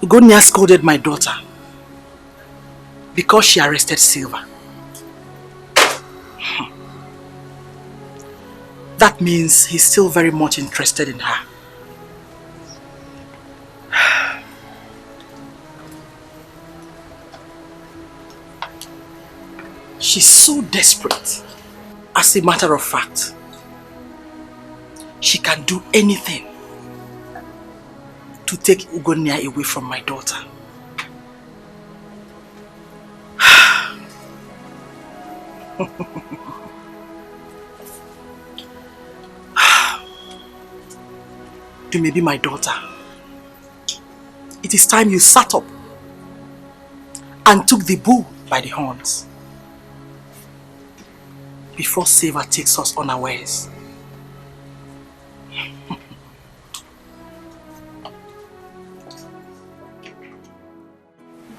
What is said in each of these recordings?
Ugonia scolded my daughter because she arrested Silver. That means he's still very much interested in her. She's so desperate. As a matter of fact, she can do anything to take Ugonia away from my daughter. You may be my daughter. It is time you sat up and took the bull by the horns before Silver takes us unawares.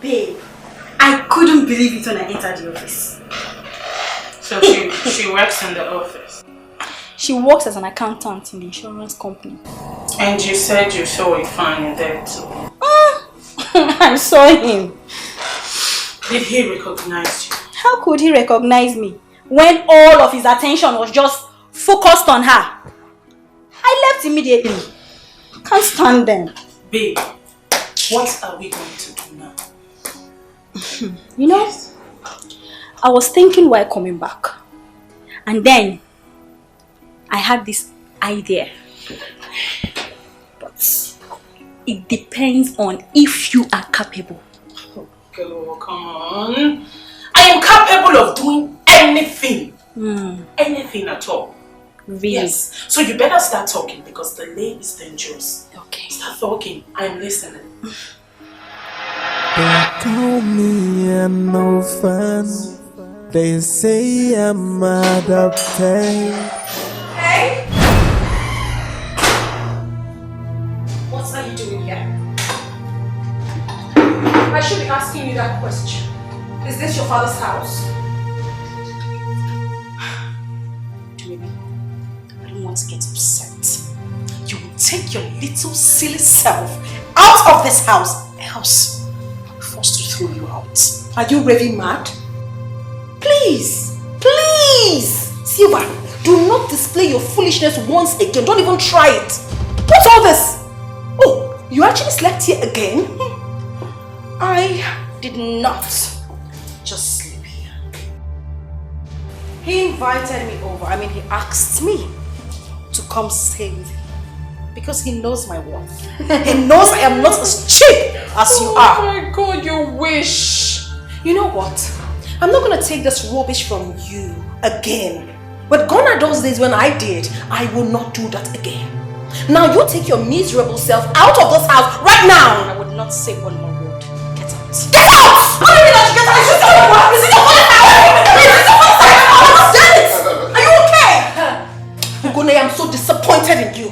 Babe, I couldn't believe it when I entered the office. So she works in the office? She works as an accountant in the insurance company. And you said you saw a fan in there too? I saw him. Did he recognize you? How could he recognize me when all of his attention was just focused on her? I left immediately. Can't stand them. Babe, what are we going to do now? You know, I was thinking while coming back, and then I had this idea. But it depends on if you are capable. Oh, girl, come on. I am capable of doing anything. Anything at all. Really? Yes. So you better start talking because the lay is dangerous. Okay. Start talking. I'm listening. They call me an orphan. They say I'm adopted. Hey! What are you doing here? I should be asking you that question. Is this your father's house? Baby, I don't want to get upset. You will take your little silly self out of this house, else I'm forced to throw you out. Are you really mad? Please, please, Silva, do not display your foolishness once again. Don't even try it. What's all this? Oh, you actually slept here again? I did not just sleep here. He invited me over. He asked me to come stay with him because he knows my worth. He knows I am not as cheap as you are. Oh my God, you wish. You know what? I'm not gonna take this rubbish from you again. But gone are those days when I did. I will not do that again. Now you take your miserable self out of this house right now. And I would not say one more word. Get out. Get out! What do you mean that you get out? Is it your house? Is it your house? Are you okay? Ugone, I'm so disappointed in you.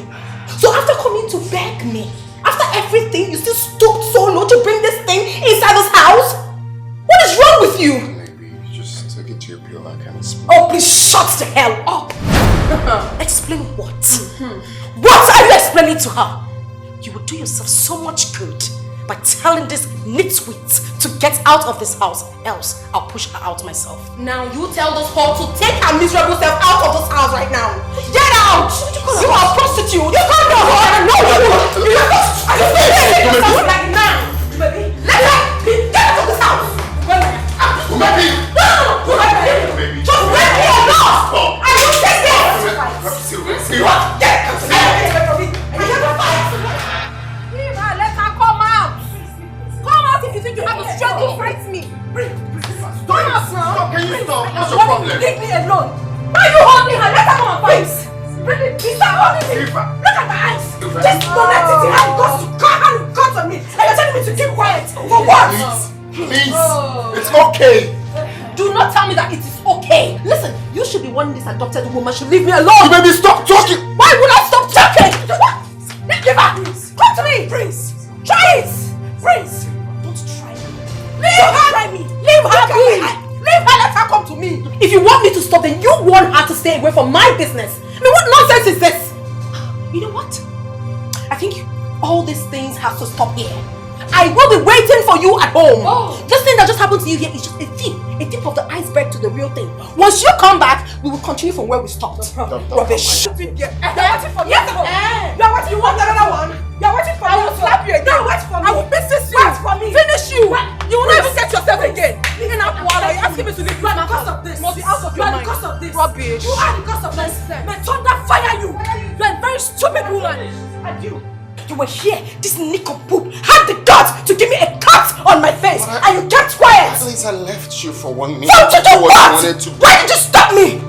So after coming to beg me, after everything, you still stooped so low to bring this thing inside this house? What is wrong with you? Oh, please shut the hell up! Explain what? What are you explaining to her? You will do yourself so much good by telling this nitwit to get out of this house, else I'll push her out myself. Now you tell this whore to take her miserable self out of this house right now. Get out! You are a prostitute! You can't go home! No, you are not! Are you saying like now? Baby, let her get out of this house! Baby! No! Just let me alone! I will take this! What? Get out! Leave her, let her come out! Come out if you think you have the strength to fight me! Come out now! Can you stop? What's your problem? Leave me alone! Why are you holding her? Let her come and fight! Really? Is that holding me? Look at my eyes! This monetity has got on me! And you're telling me to keep quiet! For what? Please! It's okay! Do not tell me that it is okay! Listen, you should be wanting this adopted woman should leave me alone! You baby, stop talking! Why would I stop talking? What? Give her! Come to me! Prince! Try it! Prince! Don't try me! Leave her! Try me! Leave her be! Leave her! Let her come to me! If you want me to stop, then you want her to stay away from my business! What nonsense is this? You know what? I think all these things have to stop here. I will be waiting for you at home. This thing that just happened to you here is just a tip of the iceberg to the real thing. Once you come back, we will continue from where we stopped. Rubbish. You're waiting for me. You want another one? You're waiting for me. I will slap you again. No, wait for me. I will business you. Wait for me. Finish you. You will not even get yourself again. You're asking me to leave. You are the cause of this. Must be out of your mind. You are the cause of this. Rubbish. You are the cause of this. May thunder fire you. You are a very stupid woman. And you were here. This nincompoop had the guts to give me a cut on my face, and you kept quiet. At least I left you for 1 minute. So to do what? Why did you stop me?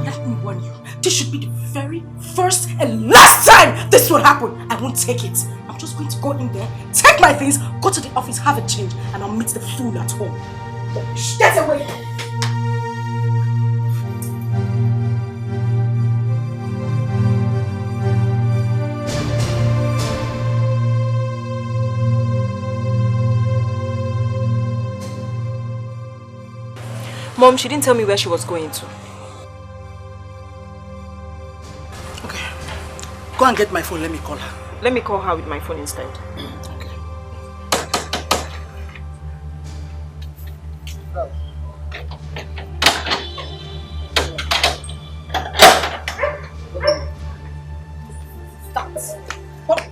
Let me warn you. This should be the very first and last time this will happen. I won't take it. I'm just going to go in there, take my things, go to the office, have a change, and I'll meet the fool at home. Get away! Mom, she didn't tell me where she was going to. Okay. Go and get my phone, let me call her. Let me call her with my phone instead. Okay. What?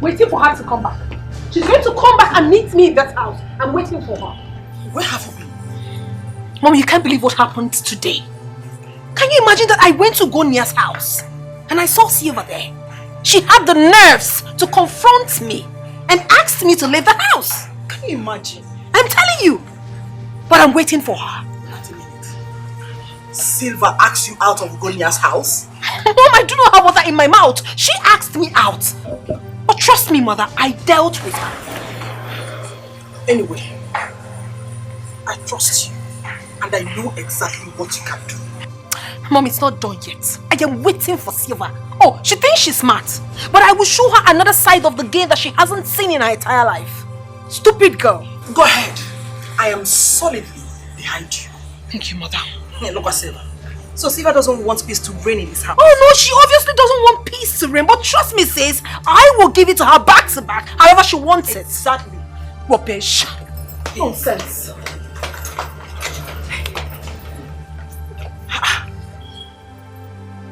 Waiting for her to come back. She's going to come back and meet me in that house. I'm waiting for her. Where have you been? Mom, you can't believe what happened today. Can you imagine that I went to Gonia's house and I saw Silva there? She had the nerves to confront me and asked me to leave the house. Can you imagine? I'm telling you. But I'm waiting for her. Not a minute. Silva asked you out of Gonia's house? Mom, I do not have water in my mouth. She asked me out. But trust me, mother, I dealt with her. Anyway, I trust you and I know exactly what you can do. Mom, it's not done yet. I am waiting for Silva. Oh, she thinks she's smart. But I will show her another side of the game that she hasn't seen in her entire life. Stupid girl. Go ahead. I am solidly behind you. Thank you, mother. Hey, look at Silva. So Silva doesn't want peace to reign in this house. Oh no, she obviously doesn't want peace to reign. But trust me, sis, I will give it to her back to back, however she wants it. Exactly. Rubbish. Nonsense.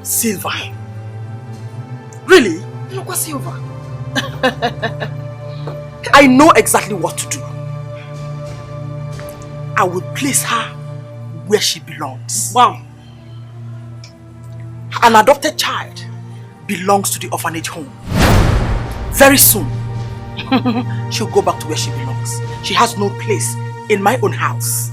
Silva. Really? Look at Silva. I know exactly what to do. I will place her where she belongs. Wow. An adopted child belongs to the orphanage home. Very soon, she'll go back to where she belongs. She has no place in my own house.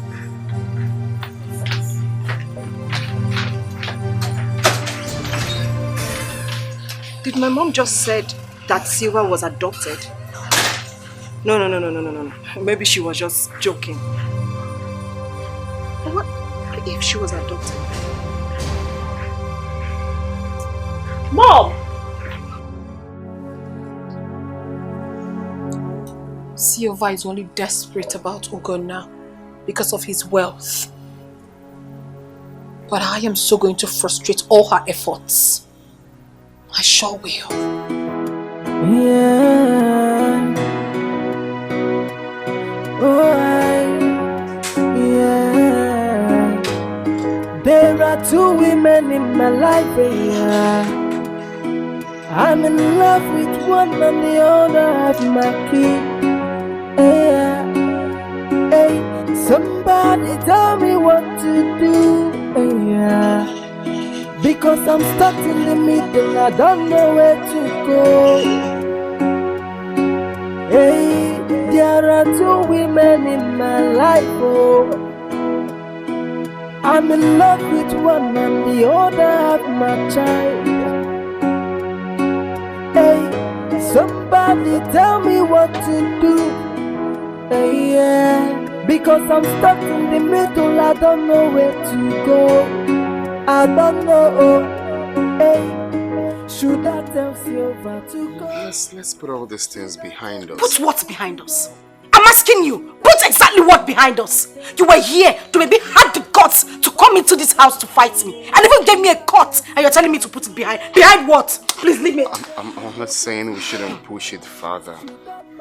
Did my mom just said that Silva was adopted? No. Maybe she was just joking. What if she was adopted? Mom! Silva is only desperate about Ugonna because of his wealth. But I am so going to frustrate all her efforts. I sure will. Yeah. Yeah. There are two women in my life, yeah. I'm in love with one and the other of my kid. Yeah. Hey, somebody tell me what to do. Yeah. Because I'm stuck in the middle, I don't know where to go. Hey, there are two women in my life, oh. I'm in love with one and the other of my child. Hey, somebody tell me what to do. Hey, yeah, because I'm stuck in the middle, I don't know where to go. I don't know. Hey, should I tell Silva to go? Let's put all these things behind us. Put what behind us? I'm asking you, put exactly what behind us? You were here to maybe have the guts to come into this house to fight me and even gave me a cut, and you're telling me to put it behind? Behind what? Please leave me. I'm not saying we shouldn't push it further.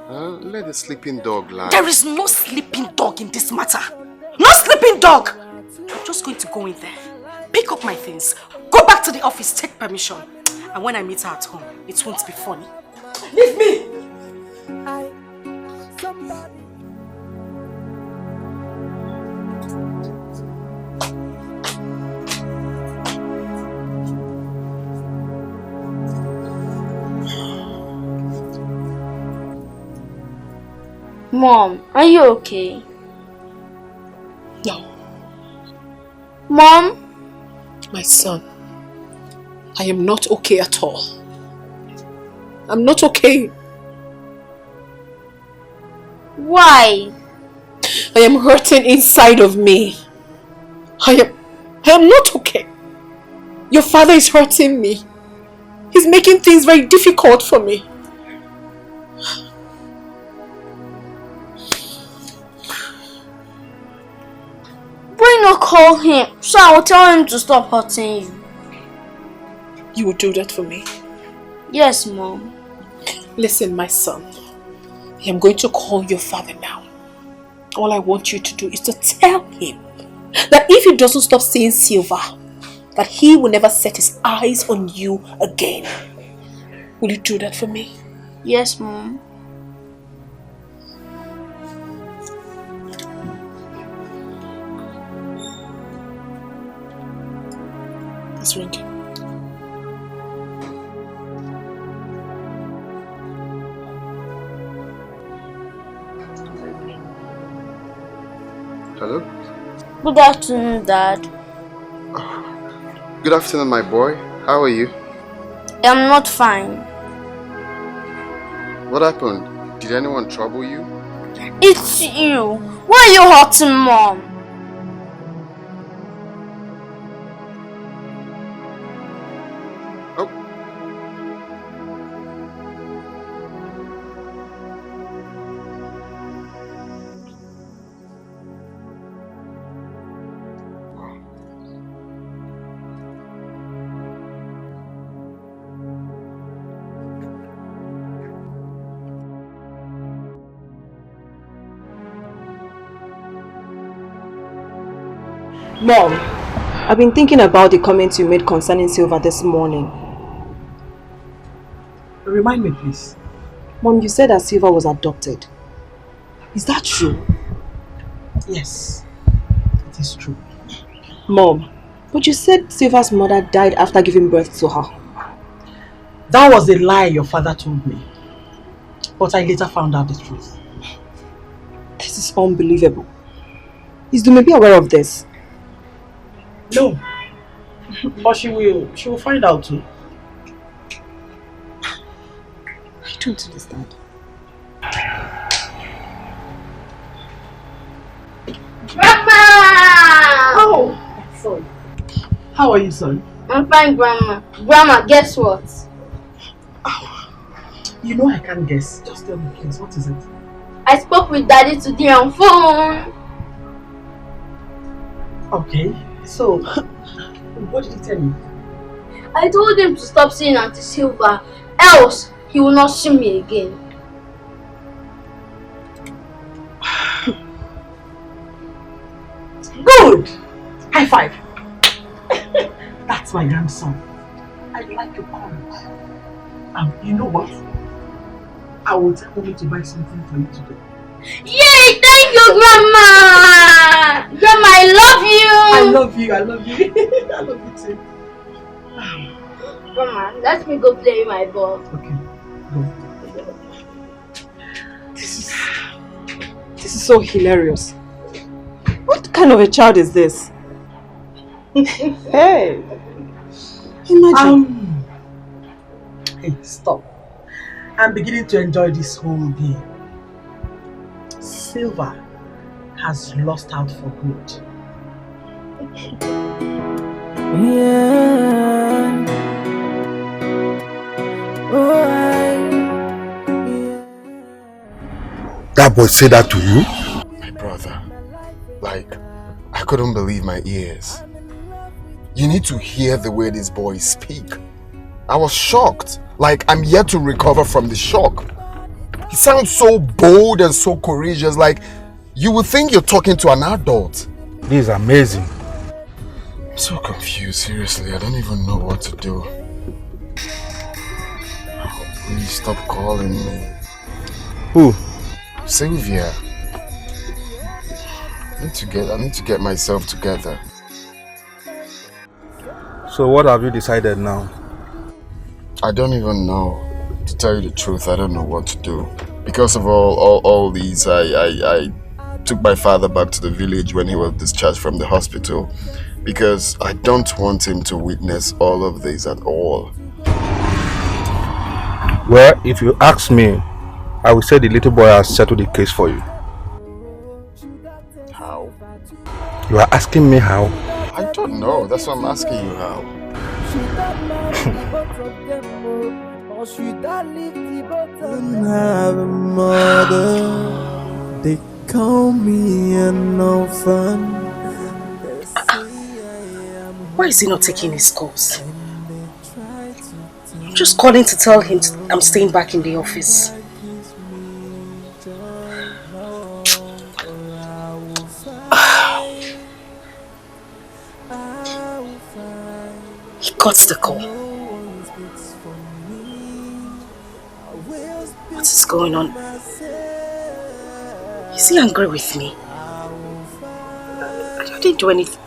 Let the sleeping dog lie. There is no sleeping dog in this matter. No sleeping dog! I'm just going to go in there, pick up my things, go back to the office, take permission. And when I meet her at home, it won't be funny. Leave me! Mom, are you okay? No. Mom? My son, I am not okay at all. I'm not okay. Why? I am hurting inside of me. I am not okay. Your father is hurting me. He's making things very difficult for me. Why not call him so I will tell him to stop hurting you? You will do that for me? Yes, Mom. Listen, my son. I am going to call your father now. All I want you to do is to tell him that if he doesn't stop seeing Silver, that he will never set his eyes on you again. Will you do that for me? Yes, Mom. It's ringing. Hello? Good afternoon, Dad. Good afternoon, my boy. How are you? I'm not fine. What happened? Did anyone trouble you? It's you. Why are you hurting Mom? Oh. Mom, I've been thinking about the comments you made concerning Silver this morning. Remind me, please. Mom, you said that Silver was adopted. Is that true? Yes, it is true. Mom, but you said Silver's mother died after giving birth to her. That was a lie your father told me. But I later found out the truth. This is unbelievable. Is Dumebi aware of this? No. But she will find out too. I don't understand. Grandma! Oh, son. How are you, son? I'm fine, Grandma. Grandma, guess what? You know I can't guess. Just tell me, please. What is it? I spoke with Daddy today on phone. Okay. So, what did he tell you? I told him to stop seeing Auntie Silver, else he will not see me again. Good! High five! That's my grandson. I like your courage. You know what? I will tell mommy to buy something for you today. Yay! Thank you, Grandma! Grandma, I love you! I love you. I love you too. Grandma, let me go play with my ball. Okay, go. This is so hilarious. What kind of a child is this? Hey! Imagine. Hey, stop. I'm beginning to enjoy this whole game. Silver has lost out for good. Yeah. That boy said that to you? My brother, like, I couldn't believe my ears. You need to hear the way these boys speak. I was shocked. Like I'm yet to recover from the shock. He sounds so bold and so courageous, like you would think you're talking to an adult. This is amazing. I'm so confused, seriously. I don't even know what to do. Oh, please stop calling me. Who? Sylvia. I need to get myself together. So what have you decided now? I don't even know. To tell you the truth, I don't know what to do. Because of all these, I took my father back to the village when he was discharged from the hospital. Because I don't want him to witness all of this at all. Well, if you ask me, I will say the little boy has settled the case for you. How? You are asking me how? I don't know. That's why I'm asking you how. Have a mother, they call me an orphan. Why is he not taking his calls? I'm just calling to tell him I'm staying back in the office. He got the call. What is going on? Is he angry with me? I didn't do anything.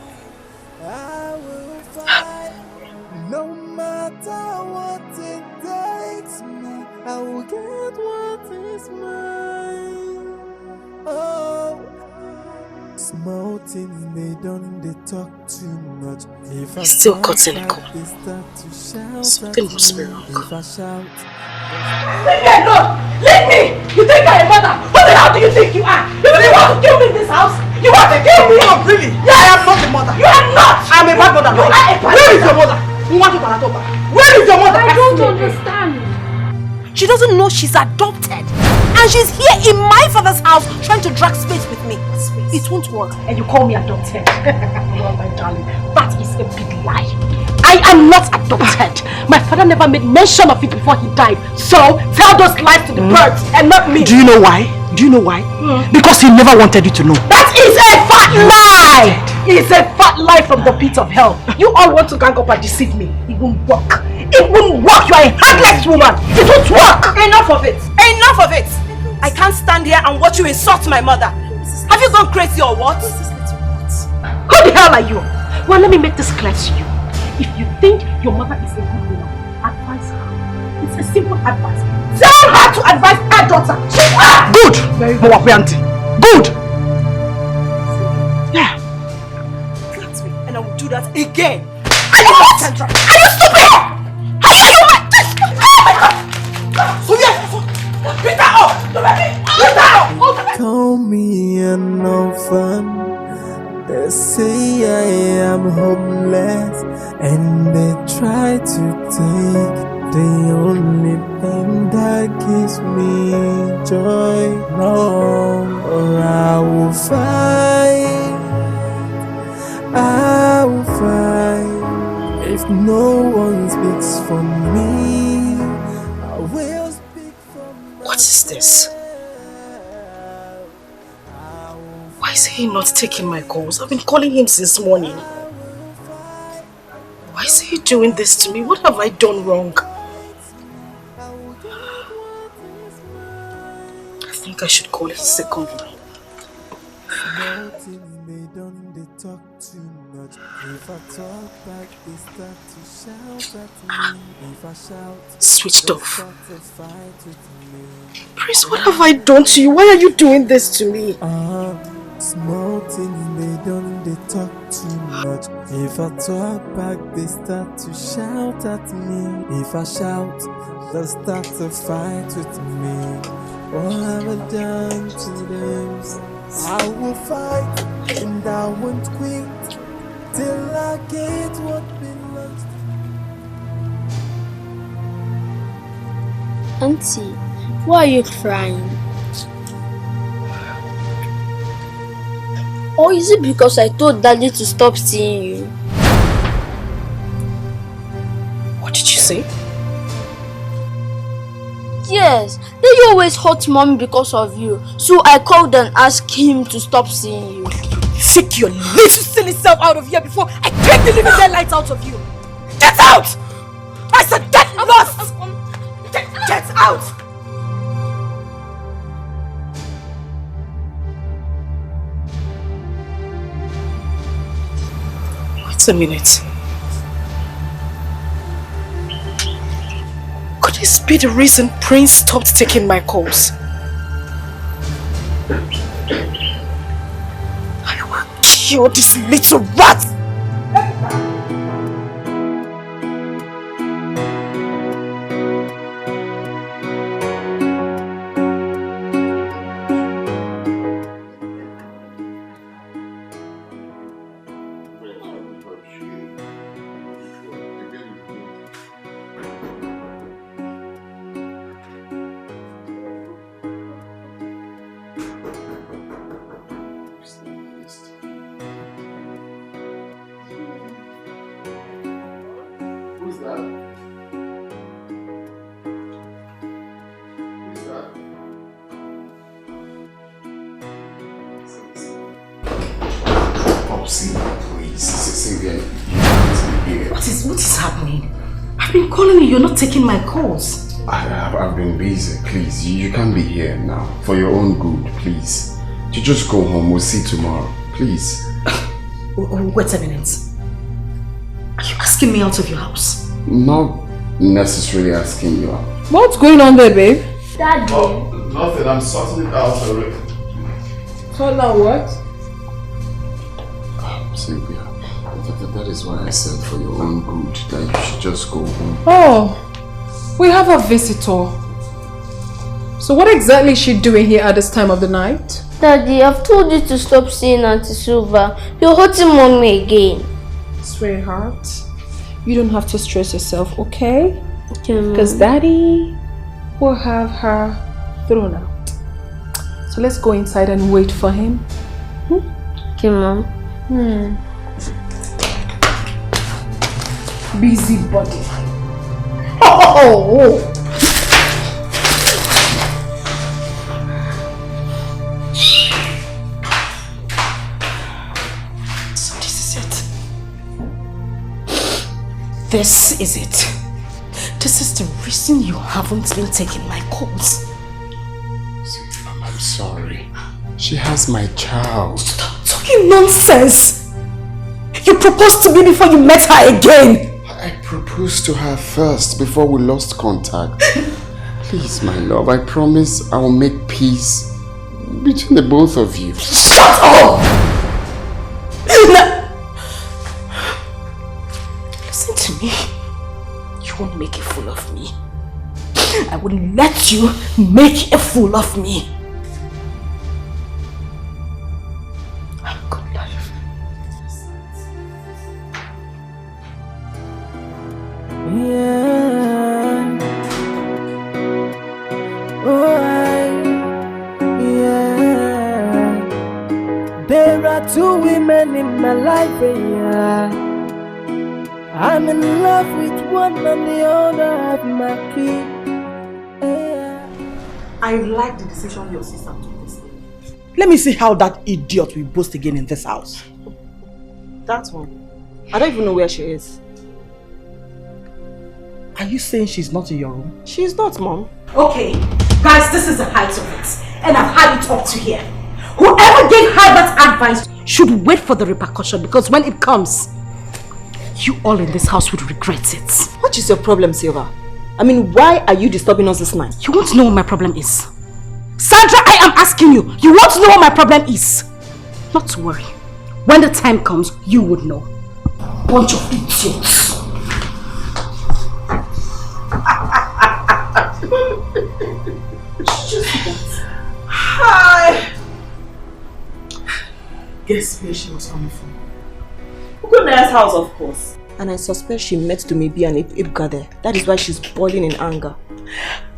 No matter what it takes me, I will get what is mine. Oh, small things they talk too much. If He's still cutting a call. Something must be wrong. If I shout, Leave me alone! Leave me! You think I'm a mother? Who the hell do you think you are? You really want to kill me in this house? You want to kill me? Oh, really? Yeah, I am not a mother. You are not! I'm a bad mother. You are a bad mother. Where is your mother? Where is your mother? I don't understand. She doesn't know she's adopted. And she's here in my father's house trying to drag space with me. It won't work. And you call me adopted. Well, my darling, that is a big lie. I am not adopted. My father never made mention of it before he died. So, tell those lies to the birds and not me. Do you know why? Because he never wanted you to know. That is a fat lie! It's a fat lie from the pit of hell. You all want to gang up and deceive me. It won't work. It won't work. You are a heartless woman. It won't work. Enough of it. Enough of it. I can't stand here and watch you insult my mother. Have you gone crazy or what? Who the hell are you? Well, let me make this clear to you. If you think your mother is a good woman, advise her. It's a simple advice. Tell her to advise her daughter. Good! Mwapi auntie. Good! Yeah. That's me. And I will do that again. Are you stupid? Are you so yes! Beat her up! Beat her up! call me an orphan. They say I am homeless, and they try to take the only thing that gives me joy. No, or I will fight. I will fight. If no one speaks for me, I will speak for myself. What is this? Why is he not taking my calls? I've been calling him since morning. Why is he doing this to me? What have I done wrong? I think I should call his second line. Talk too much. If I talk back, they start to shout at me. If I shout, switched off. start to fight with me. Prince, what have I done to you? Why are you doing this to me? Small things they talk too much. If I talk back, they start to shout at me. If I shout, they start to fight with me. What have I done to them? I will fight and I won't quit till I get what belongs to me. Auntie, why are you crying? Or is it because I told Daddy to stop seeing you? What did you say? Yes, Daddy always hurt Mommy because of you. So I called and asked him to stop seeing you. Take your little silly self out of here before I take the living daylights out of you. Get out! I said get lost! Get out! Wait a minute. Could this be the reason Prince stopped taking my calls? I will kill this little rat! What is happening? I've been calling you, you're not taking my calls. I've been busy, please. You can't be here now. For your own good, please. You just go home, we'll see tomorrow. Please. Wait a minute. Are you asking me out of your house? Not necessarily asking you out. What's going on there, babe? Daddy. Oh, nothing, I'm sorting it out already. Sort out what? Sylvia, that is why I said for your own good that you should just go home. Oh, we have a visitor. So what exactly is she doing here at this time of the night? Daddy, I've told you to stop seeing Auntie Silva. You're hurting Mommy again. Sweetheart, you don't have to stress yourself, okay? Okay, because Daddy will have her thrown out. So let's go inside and wait for him. Okay, Mom. Busy body. Oh! So this is it. This is it. This is the reason you haven't been taking my calls. I'm sorry. She has my child. Stop talking nonsense! You proposed to me before you met her again! I proposed to her first before we lost contact. Please, my love, I promise I will make peace between the both of you. Shut up! Listen to me. You won't make a fool of me. I wouldn't let you make a fool of me. Have a good life. Yeah. Yeah. There are two women in my life, yeah. I'm in love with one and the other have my key. I like the decision your sister took this day. Let me see how that idiot will boast again in this house. That one. I don't even know where she is. Are you saying she's not in your room? She's not, Mom. Okay, guys, this is the height of it. And I've had it up to here. Whoever gave her that advice should wait for the repercussion, because when it comes, you all in this house would regret it. What is your problem, Silva? I mean, why are you disturbing us this night? You want to know what my problem is? Sandra, I am asking you. You want to know what my problem is? Not to worry. When the time comes, you would know. Bunch of idiots. Hi. Guess where she was coming from? Ukuna's house, of course. And I suspect she met Dumebi and Ibga there. That is why she's boiling in anger.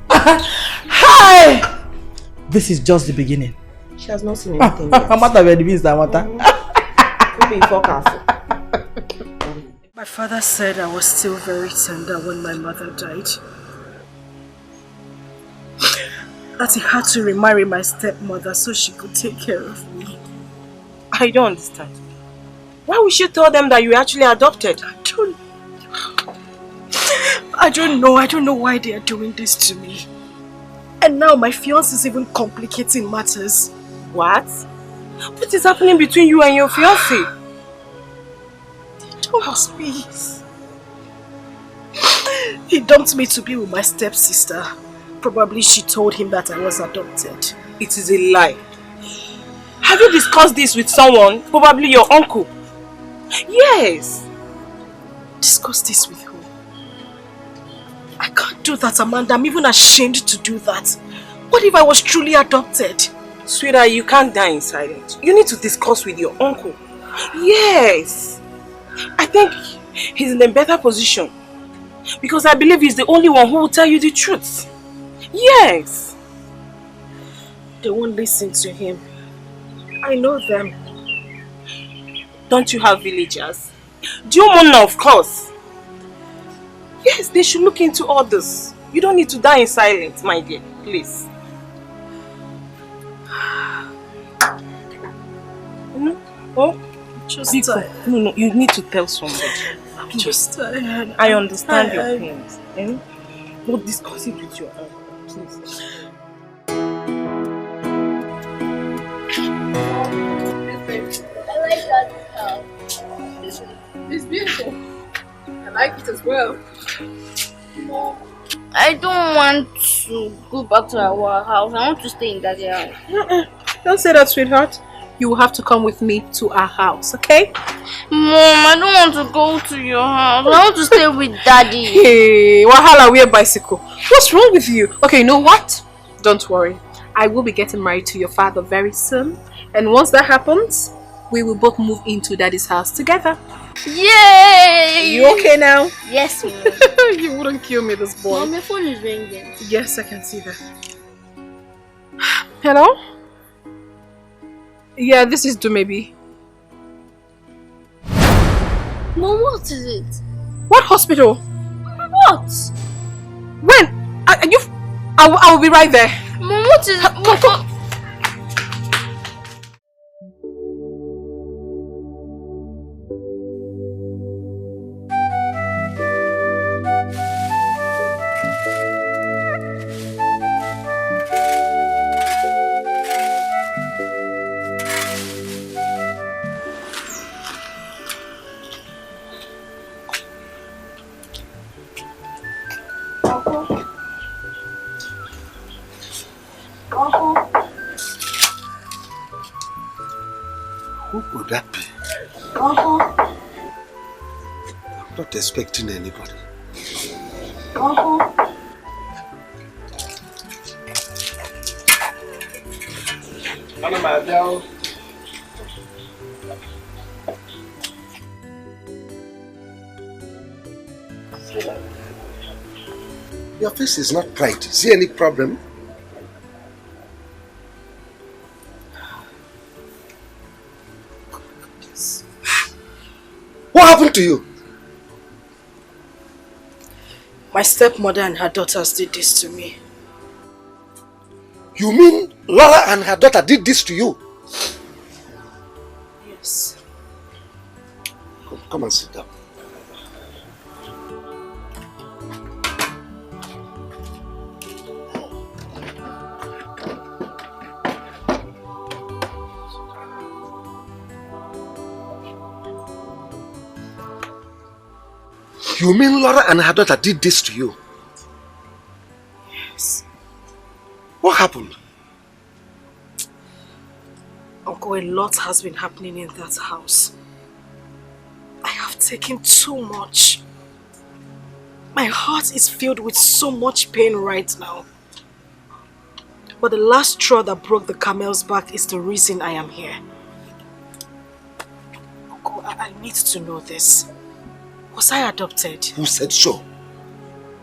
Hi! This is just the beginning. She has not seen anything yet. Amata, where the beans are, Amata? My father said I was still very tender when my mother died. That he had to remarry my stepmother so she could take care of me. I don't understand. Why would you tell them that you actually adopted? I don't know. I don't know why they are doing this to me. And now my fiancé is even complicating matters. What? What is happening between you and your fiancé? Don't me. He dumped me to be with my stepsister. Probably she told him that I was adopted. It is a lie. Have you discussed this with someone? Probably your uncle. Yes. Discuss this with who? I can't do that, Amanda. I'm even ashamed to do that. What if I was truly adopted? Sweetheart, you can't die in silence. You need to discuss with your uncle. Yes. I think he's in a better position. Because I believe he's the only one who will tell you the truth. Yes. They won't listen to him. I know them. Don't you have villagers? Diomona, of course. Yes, they should look into all this. You don't need to die in silence, my dear. Please. No? Oh? Just no, you need to tell somebody. I'm just tired. I understand your pains. Eh? Don't discuss it with your uncle, please. I like that house. It's beautiful. I like it as well. I don't want to go back to our house. I want to stay in Daddy's house. Don't say that, sweetheart. You will have to come with me to our house, okay? Mom, I don't want to go to your house. I want to stay with Daddy. Hey, wahala, we're bicycle. What's wrong with you? Okay, you know what? Don't worry. I will be getting married to your father very soon. And once that happens, we will both move into Daddy's house together. Yay! You okay now? Yes, Mom. You wouldn't kill me, this boy. Mom, your phone is ringing. Yes, I can see that. Hello? Yeah, this is Dumebi. Mom, what is it? What hospital? What? When? I will be right there. Mom, what is it? What? Who could that be? Uncle. I'm not expecting anybody. Uncle. Your face is not bright. Is there any problem? What happened to you? My stepmother and her daughters did this to me. You mean Laura and her daughter did this to you? Yes. Come and sit down. You mean Laura and her daughter did this to you? Yes. What happened? Uncle, a lot has been happening in that house. I have taken too much. My heart is filled with so much pain right now. But the last straw that broke the camel's back is the reason I am here. Uncle, I need to know this. Was I adopted? Who said so?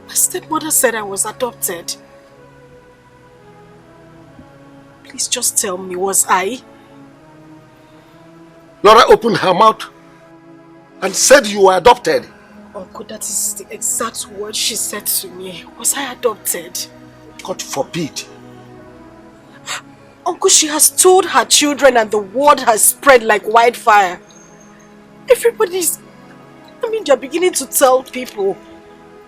My stepmother said I was adopted. Please just tell me, was I? Laura opened her mouth and said you were adopted. Uncle, that is the exact word she said to me. Was I adopted? God forbid. Uncle, she has told her children and the word has spread like wildfire. Everybody's... they're beginning to tell people.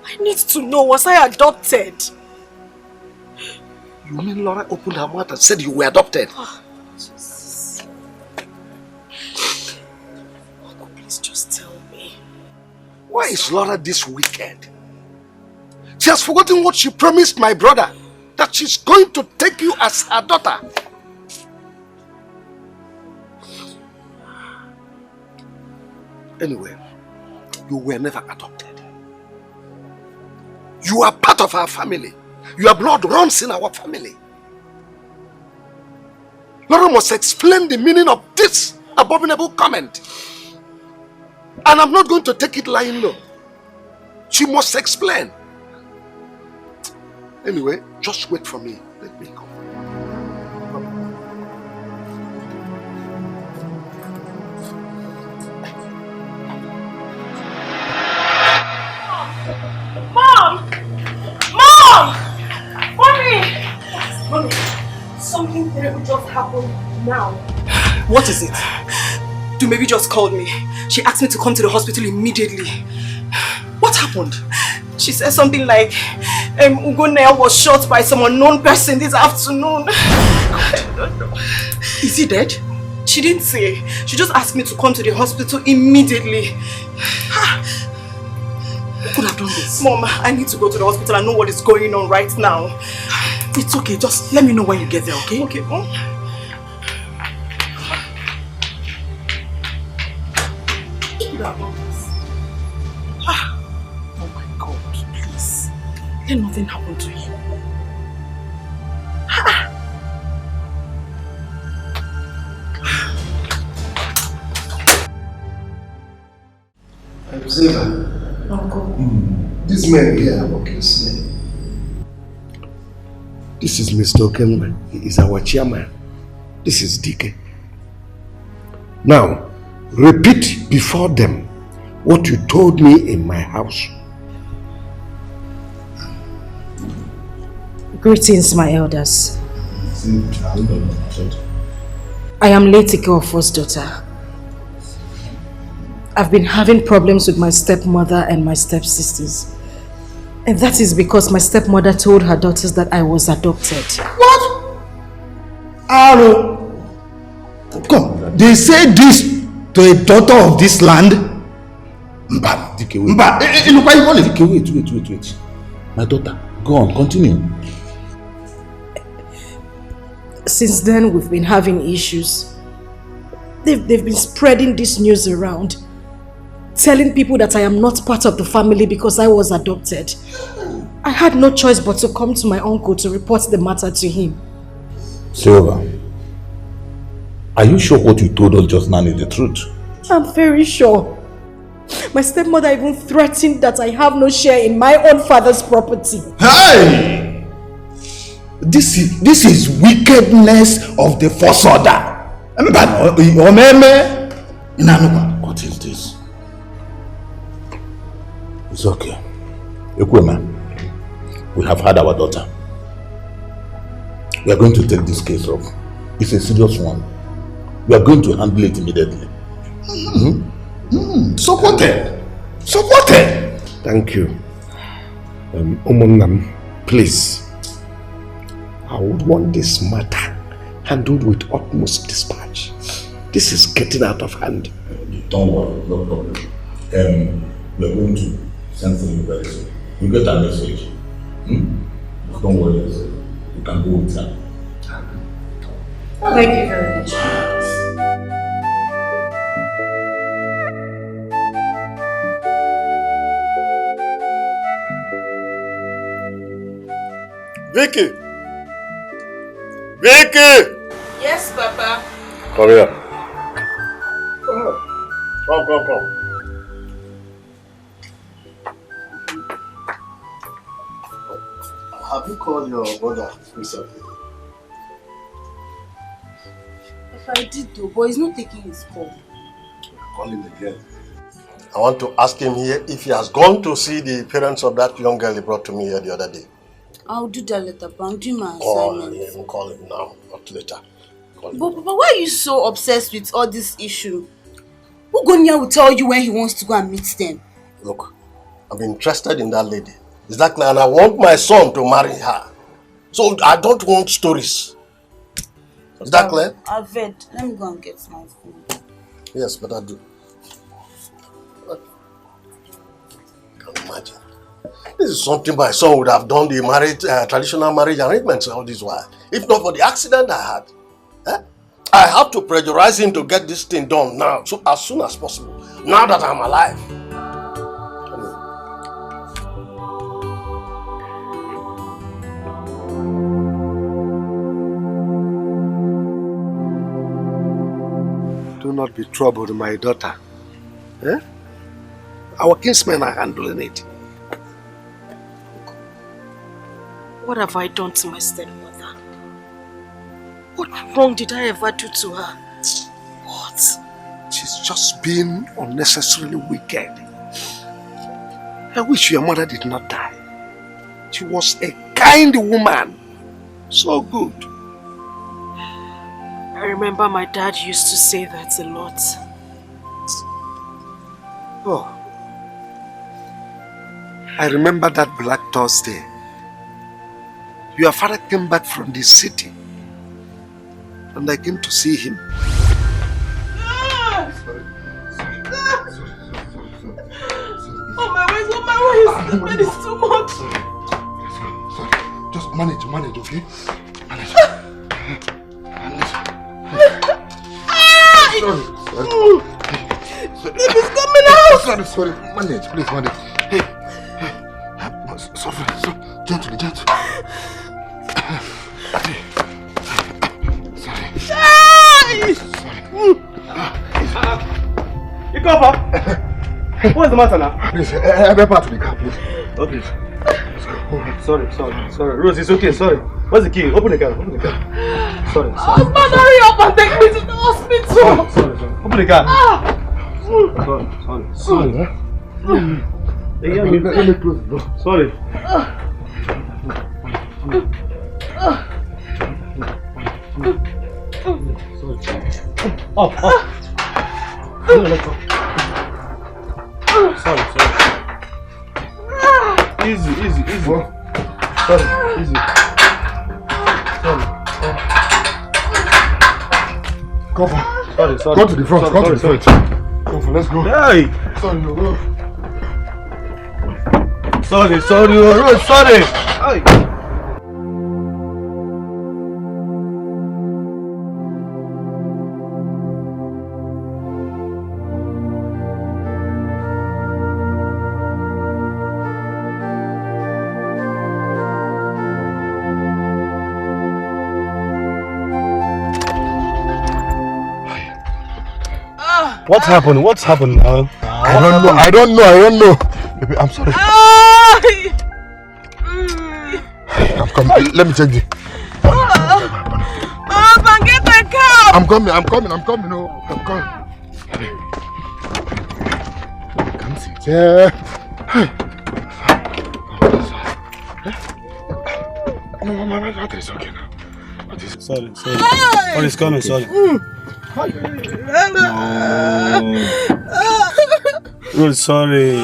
I need to know, was I adopted? You mean Laura opened her mouth and said you were adopted? Oh, Jesus. Uncle, please just tell me. Why is Laura this wicked? She has forgotten what she promised my brother, that she's going to take you as her daughter. Anyway, you were never adopted. You are part of our family. Your blood runs in our family. Laura must explain the meaning of this abominable comment. And I'm not going to take it lying low. She must explain. Anyway, just wait for me. Let me go. Mommy, something terrible just happened now. What is it? Dumebi just called me. She asked me to come to the hospital immediately. What happened? She said something like, Ugonea was shot by some unknown person this afternoon. I don't know. Is he dead? She didn't say. She just asked me to come to the hospital immediately. Who could have done this? Mom, I need to go to the hospital and know what is going on right now. It's okay, just let me know when you get there, okay? Okay, Mom. Oh my God, please. Let nothing happen to him. Uncle. These men here are working slave. This is Mr. Okenwe. He is our chairman. This is Dikeh. Now, repeat before them what you told me in my house. Greetings, my elders. I am Etiko of first daughter. I've been having problems with my stepmother and my stepsisters. And that is because my stepmother told her daughters that I was adopted. What? Aro. Come, they say this to a daughter of this land? Mba, Dikeh, wait. Mba, wait. My daughter, go on, continue. Since then, we've been having issues. They've been spreading this news around, telling people that I am not part of the family because I was adopted. I had no choice but to come to my uncle to report the matter to him. Silva, are you sure what you told us just now is the truth? I'm very sure. My stepmother even threatened that I have no share in my own father's property. Hey! This is wickedness of the first order. What is this? It's okay. Ekwema, we have had our daughter. We are going to take this case off. It's a serious one. We are going to handle it immediately. Supported. Thank you. Omonam, please. I would want this matter handled with utmost dispatch. This is getting out of hand. Don't worry, no problem. We are going to send for you very soon. You get a message. Don't worry yourself. You can go with her. Thank you very much. Vicky! Vicky! Yes, Papa. Come here. Come. Have you called your brother recently? If I did though, but he's not taking his call. call him again. I want to ask him here if he has gone to see the parents of that young girl he brought to me here the other day. I'll do that later, but I'm doing my assignment. Oh, call him now, not later. But Papa, why are you so obsessed with all this issue? Ugonia will tell you when he wants to go and meet them. Look, I'm interested in that lady. Is that clear? And I want my son to marry her. So I don't want stories. Is that clear? I've read. Let me go and get my phone. Yes, but I do. I can imagine. This is something my son would have done the marriage, traditional marriage arrangements all this while. If not for the accident I had. I have to pressurize him to get this thing done now, so as soon as possible. Now that I'm alive. Do not be troubled, my daughter. Our kinsmen are handling it. What have I done to my stepmother? What wrong did I ever do to her? What? She's just been unnecessarily wicked. I wish your mother did not die. She was a kind woman. So good. I remember my dad used to say that a lot. Oh. I remember that Black Thursday. Your father came back from the city. And I came to see him. Oh my ways, the pain is too much. Sorry. Just manage, okay? Manage. Sorry. Baby's coming out! Sorry. Manage, please manage. Hey. Sorry. Gently. You come up. What's the matter now? Please, help her to the car, please. Okay. Sorry. Rose, it's okay, sorry. What's the key? Open the car. Sorry. Husband, hurry up and take me to the hospital. Sorry. Open the car. Sorry. Let me close the door. Sorry. Up. Sorry. Easy. Sorry, easy. Sorry. Cover. Sorry. Go to the front. Cover, let's go. Hey. Sorry, no, go. Sorry. Hey. What's happened now? I don't know. Baby, I'm sorry. I'm coming. Let me check the... Get the car! I'm coming. No, I'm coming. Come sit here. No, it's okay now. Sorry. What is coming? Sorry. No. Rose, sorry.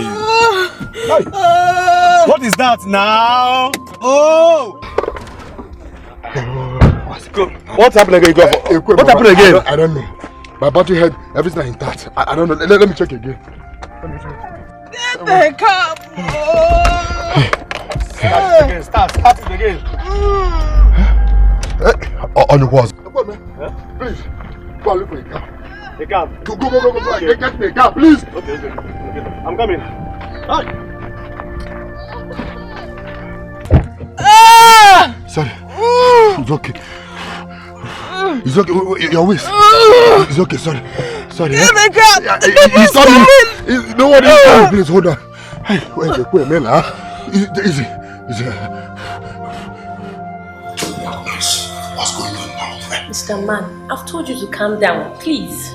What is that now? Oh! What happened again? What happened again? I don't know. My battery head, everything is intact. I don't know. Let me check again. Get the cup! Start it again. On the walls. Please, go and look for a car. A car? Go. Okay. Get me a car, please. Okay. I'm coming. Sorry. It's okay. Your waist. It's okay, sorry. Get the car! He's coming! No one is coming, please, hold on. Hey, wait, man, easy. What's going on now? Mr. Man, I've told you to calm down, please.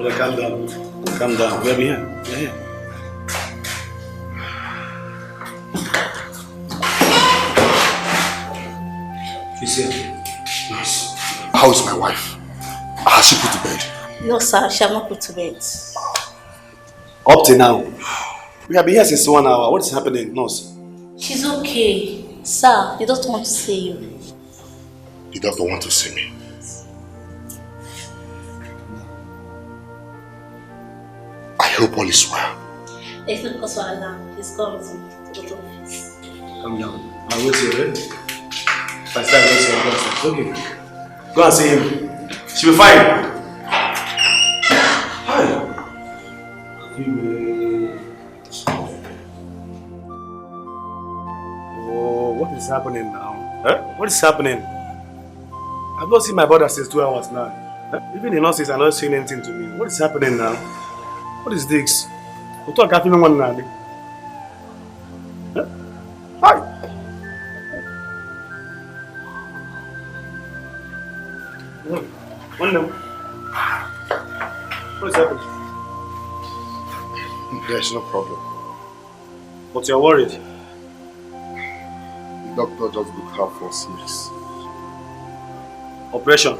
Brother, calm down. Calm down. We're here. We're here. She's here. Yes. How is my wife? Has she put to bed? No, sir, she has not put to bed. Up to now. We have been here since 1 hour. What is happening, nurse? She's okay. Sir, he doesn't want to see you. The doctor wants to see me. I hope all is well. It's not because of alarm. He's gone to the office. Calm down. I'll wait till you're ready. If I start waiting, I'll go. Okay. Go and see him. She'll be fine. Hi. Oh, what is happening now? Huh? What is happening? I've not seen my brother since 2 hours now. Huh? Even the nurses are not saying anything to me. What is happening now? What is this? We'll talk after one now. Huh? Hi. One now. What is happening? There's no problem. But you're worried. The doctor just booked her for 6. Operation?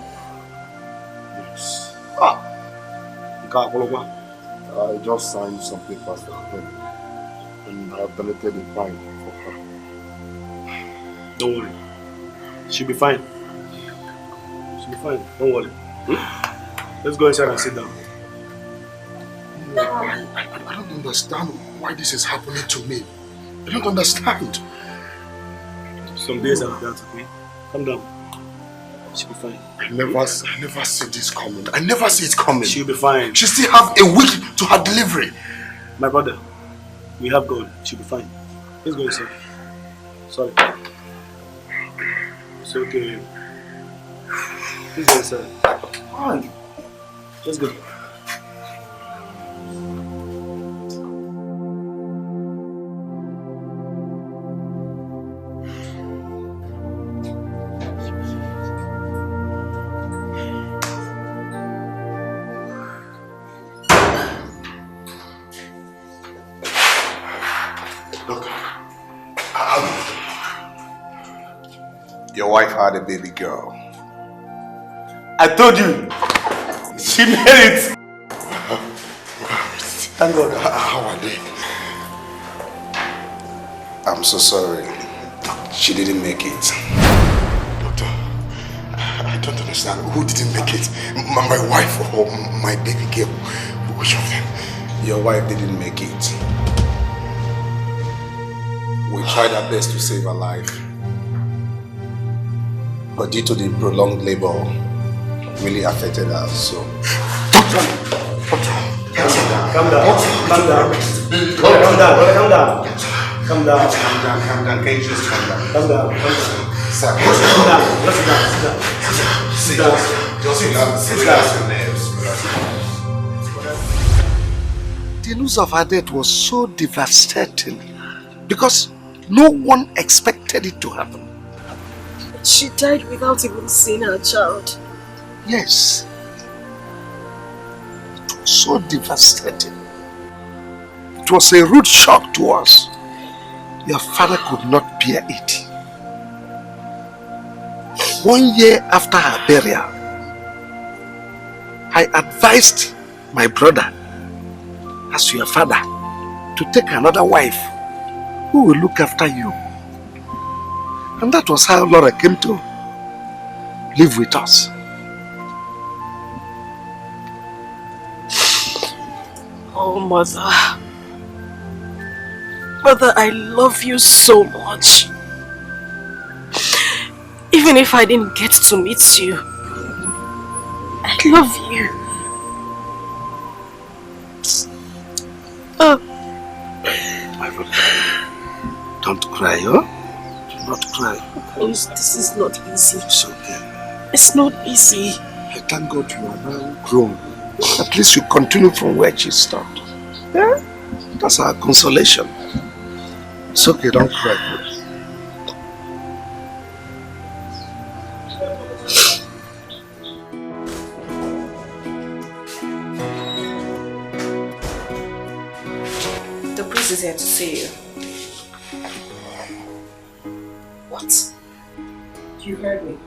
Yes. I just signed some papers for her and I've deleted the file for her. Don't worry. She'll be fine. She'll be fine. Don't worry. Let's go inside and sit down. I don't understand why this is happening to me. I don't understand. Some days I'll be out of me. Calm down. She'll be fine. I never see this coming. I never see it coming. She'll be fine. She still have a week to her delivery. My brother, we have God. She'll be fine. Let's go inside. Sorry. It's okay. Let's go inside. Fine. Let's go. Your wife had a baby girl. I told you. She made it. Thank God. How are they? I'm so sorry. She didn't make it. Doctor, I don't understand. Who didn't make it? My wife or my baby girl? Which of them? Your wife didn't make it. We tried our best to save her life. But due to the prolonged labor, really affected her, so... Calm down. Calm down. Calm down. Calm down. Can you just calm down? Calm down. Sir, calm down. Sit down. Just relax your nerves. The news of her death was so devastating because no one expected it to happen. She died without even seeing her child. Yes. It was so devastating. It was a rude shock to us. Your father could not bear it. 1 year after her burial, I advised my brother, as your father, to take another wife who will look after you. And that was how Laura came to live with us. Oh, Mother. Mother, I love you so much. Even if I didn't get to meet you, I love you. Don't cry, huh? Do not cry. Please, this is not easy. It's okay. It's not easy. I thank God you are now grown. At least you continue from where she stopped. Yeah? That's our consolation. It's okay, don't cry. is here to see you. What? You heard me.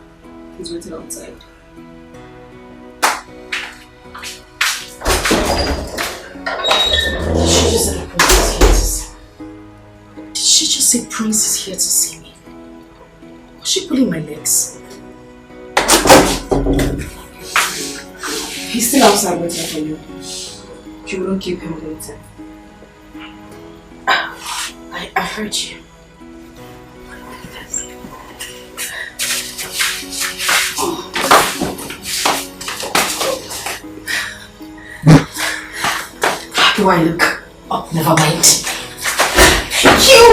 He's waiting outside. Did she just say Prince is here to see me? Was she pulling my legs? He's still outside waiting for you. You wouldn't keep him waiting. I heard you. How do I look? Oh, never mind. You!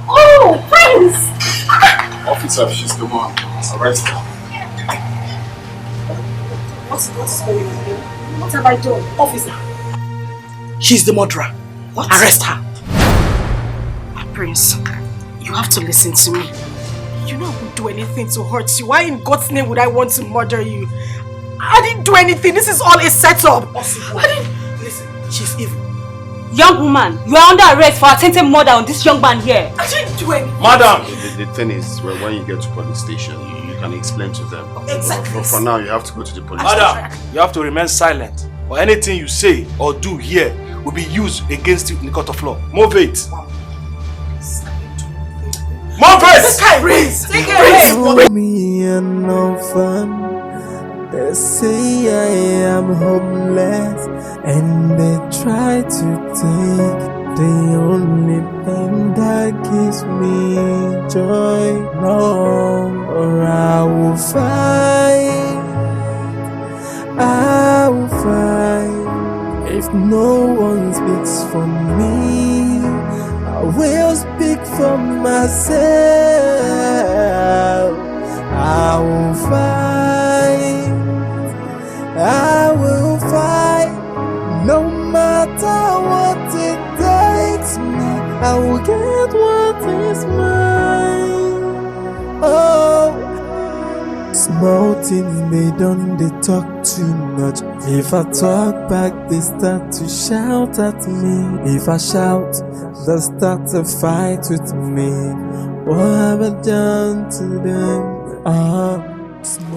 Oh, Prince! Officer, she's the one. Arrest her. What's going on here? What have I done? Officer. She's the murderer. What? Arrest her. Prince, you have to listen to me. You know I won't do anything to hurt you. Why in God's name would I want to murder you? I didn't do anything. This is all a setup. Listen, she's evil. Young woman, you are under arrest for attempted murder on this young man here. I didn't do anything. Madam! The thing is, well, when you get to police station, you can explain to them. Exactly. But for now, you have to go to the police Madam, you have to remain silent. Or anything you say or do here will be used against you in the court of law. Move it. Move it! Prince! Take it! Me and no fun. They say I am homeless, and they try to take the only thing that gives me joy. No, or I will fight. I will fight. If no one speaks for me, I will speak for myself. I will fight. I will fight. No matter what it takes me, I will get what is mine. Oh, small things they don't, they talk too much. If I talk back, they start to shout at me. If I shout, they start to fight with me. What have I done to them?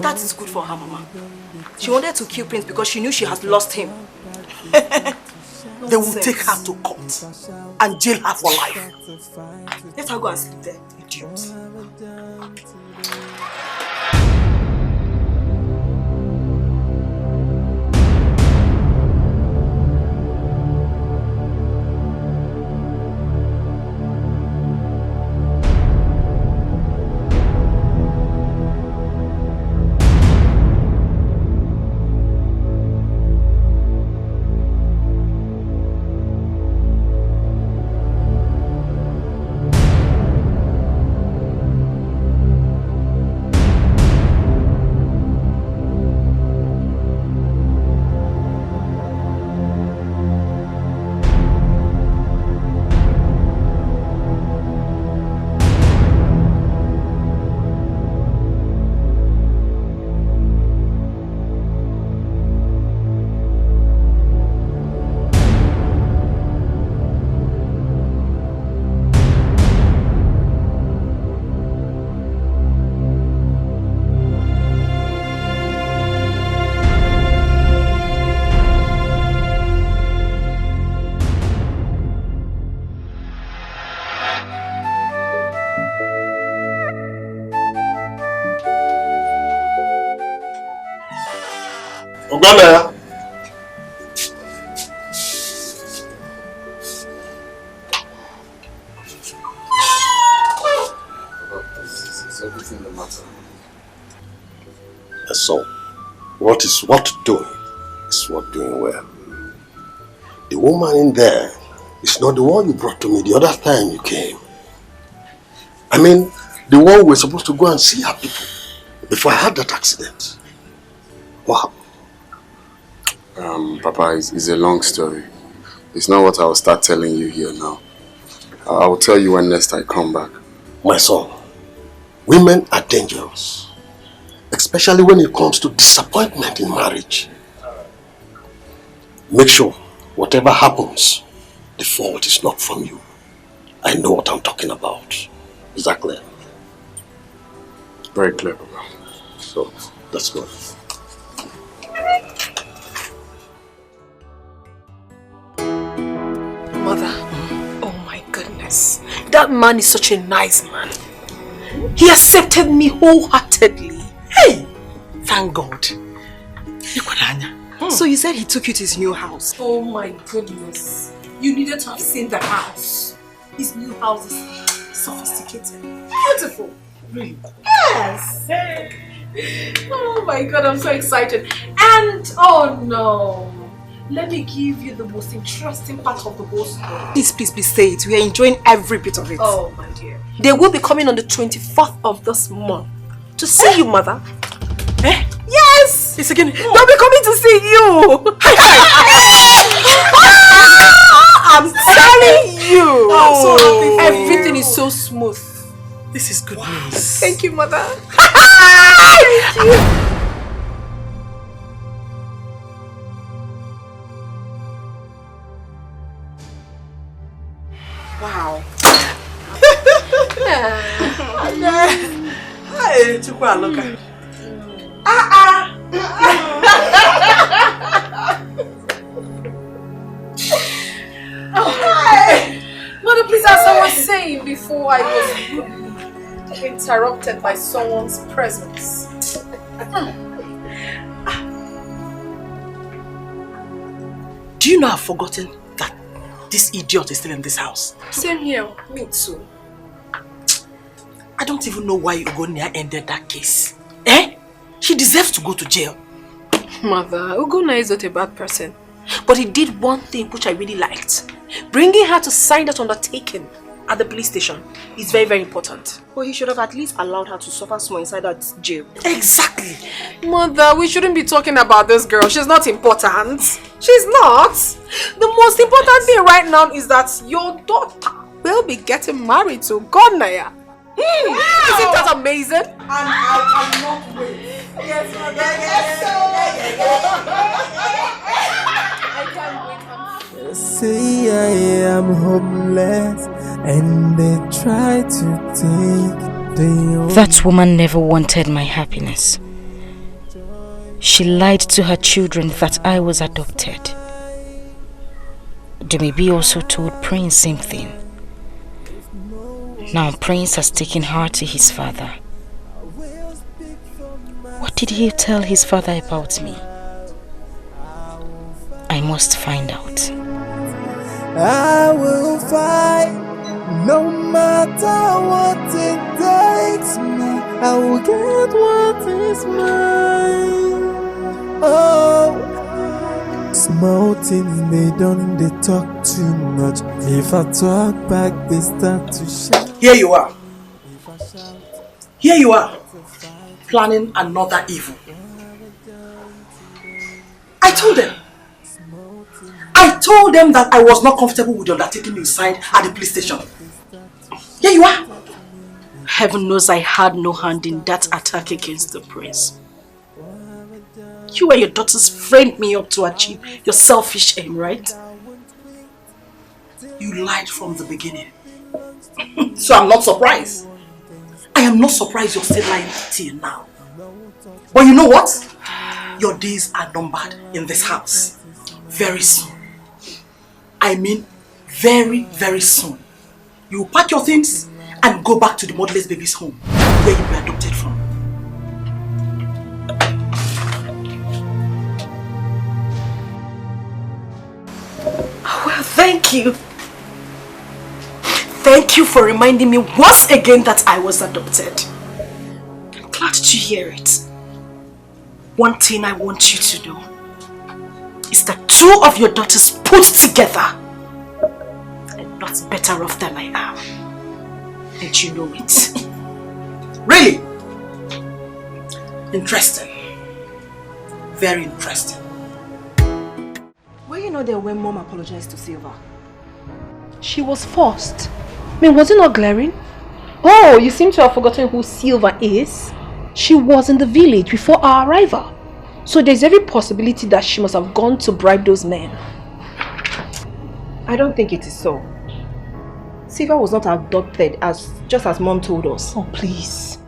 That is good for her, Mama. She wanted to kill Prince because she knew she has lost him. They will take her to court and jail her for life. Let her go and sleep there. Idiot. Ogana. Is everything the matter? So, what is what doing is what doing well. The woman in there is not the one you brought to me the other time you came. I mean, the one we're supposed to go and see her people before I had that accident. What happened? Papa, it's a long story. It's not what I will start telling you here now. I will tell you when next I come back. My son, women are dangerous. especially when it comes to disappointment in marriage. Make sure whatever happens, the fault is not from you. I know what I'm talking about. Is that clear? Very clear, Papa. So, let's go. Mother, oh my goodness. That man is such a nice man. He accepted me wholeheartedly. Hey! Thank God. So you said he took you to his new house? Oh my goodness. You needed to have seen the house. His new house is sophisticated. Beautiful. Really? Yes. Oh my God, I'm so excited. And, oh no. Let me give you the most interesting part of the whole story. Please, say it. We are enjoying every bit of it. Oh my dear. They will be coming on the 24th of this month to see you, mother. Eh? Yes! It's again. They'll be coming to see you! I'm telling you! I'm so happy for Everything you. is so smooth. This is good news. Thank you, mother. Thank you. Wow. Hey, Chukwa, look at Mother, please, as I was saying before, I was rudely interrupted by someone's presence. Do you know I've forgotten that this idiot is still in this house? Same here, me too. I don't even know why Ugonia ended that case. Eh? She deserves to go to jail. Mother, Ugonna is not a bad person. But he did one thing which I really liked. Bringing her to sign that undertaking at the police station is very, very important. Well, he should have at least allowed her to suffer small inside that jail. Exactly. Mother, we shouldn't be talking about this girl. She's not important. She's not. The most important thing right now is that your daughter will be getting married to Gonaya. Isn't that amazing? And I cannot wait. Yes, mother. I can't wait. Say I am homeless and they try to take the That woman never wanted my happiness. She lied to her children that I was adopted. Dumebi also told Prince same thing. Now Prince has taken her to his father. What did he tell his father about me? I must find out. I will fight no matter what it takes me. I will get what is mine. Oh, small thing they don't they talk too much. If I talk back, they start to shout. Here you are. Here you are. Planning another evil. I told them that I was not comfortable with the undertaking you signed at the police station. Here you are. Heaven knows I had no hand in that attack against the prince. You and your daughters framed me up to achieve your selfish aim, right? You lied from the beginning. So I'm not surprised. I am not surprised you're still lying till now. But you know what? Your days are numbered in this house. Very soon. I mean, very, very soon. You will pack your things and go back to the motherless baby's home where you were adopted from. Well, thank you. Thank you for reminding me once again that I was adopted. I'm glad to hear it. One thing I want you to do is that two of your daughters put together are not better off than I am. And you know it. Really? Interesting. Very interesting. Were you not there when Mom apologized to Silva? She was forced. I mean, was it not glaring? Oh, you seem to have forgotten who Silva is. She was in the village before our arrival. So there's every possibility that she must have gone to bribe those men. I don't think it is so. Silva was not abducted just as Mom told us. Oh, please.